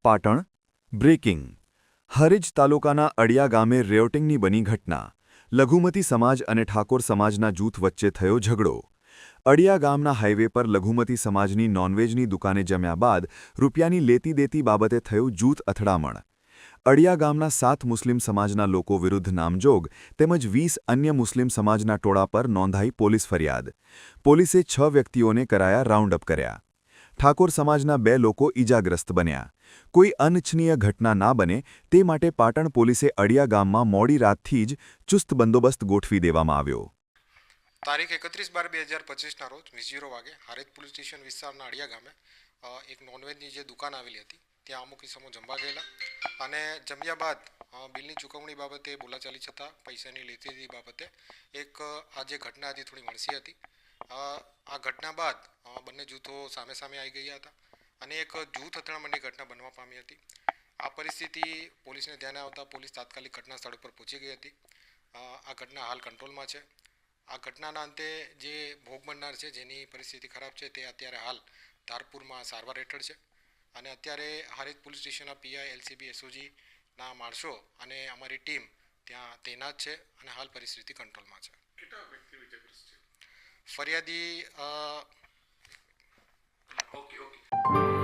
Patan breaking હરેજ તાલુકાના અડિયા ગામે રેયોટિંગની બની ઘટના લઘુમતી સમાજ અને ઠાકોર સમાજના જૂથ વચ્ચે થયો ઝઘડો અડિયા ગામના હાઇવે પર લઘુમતી સમાજની નોનવેજની દુકાને જમ્યા બાદ રૂપિયાની લેતી દેતી બાબતે થયું જૂથ અથડામણ અડિયા ગામના 7 મુસ્લિમ સમાજના લોકો વિરુદ્ધ નામજોગ તેમજ 20 અન્ય મુસ્લિમ સમાજના ટોળા પર નોંધાઈ પોલીસ ફરિયાદ પોલીસે 6 વ્યક્તિઓને કરાયા રાઉન્ડ અપ કર્યા ઠાકોર સમાજના 2 લોકો ઈજાગ્રસ્ત બન્યા કોઈ અનિચ્છનીય ઘટના ના બને તે માટે પાટણ પોલીસે અડિયા ગામમાં મોડી રાતથી જ ચુસ્ત બંદોબસ્ત ગોઠવી દેવામાં આવ્યો તારીખ 31/12/2025ના રોજ 20 વાગે હારેજ પોલીસ સ્ટેશન વિસ્તારના અડિયા ગામે એક નોનવેજની જે દુકાન આવેલી હતી ત્યાં અમુક ઇસમો જમવા ગયેલા અને જમ્યા બાદ બિલની ચૂકવણી બાબતે બોલાચાલી છતાં પૈસાની લેતી બાબતે એક આ જે ઘટના હતી થોડી મણસી હતી આ ઘટના બાદ બંને જૂથો સામે આવી ગયા હતા અને એક જૂથ અથડામણની ઘટના બનવા પામી હતી આ પરિસ્થિતિ પોલીસને ધ્યાને આવતા પોલીસ તાત્કાલિક ઘટના સ્થળ પર પહોંચી ગઈ હતી આ ઘટના હાલ કંટ્રોલમાં છે આ ઘટનાના અંતે જે ભોગ બનનાર છે જેની પરિસ્થિતિ ખરાબ છે તે અત્યારે હાલ ધારપુરમાં સારવાર હેઠળ છે અને અત્યારે હારેજ પોલીસ સ્ટેશનના પીઆઈ એલસીબી એસઓજીના માણસો અને અમારી ટીમ ત્યાં તૈનાત છે અને હાલ પરિસ્થિતિ કંટ્રોલમાં છે ફરિયાદી ઓકે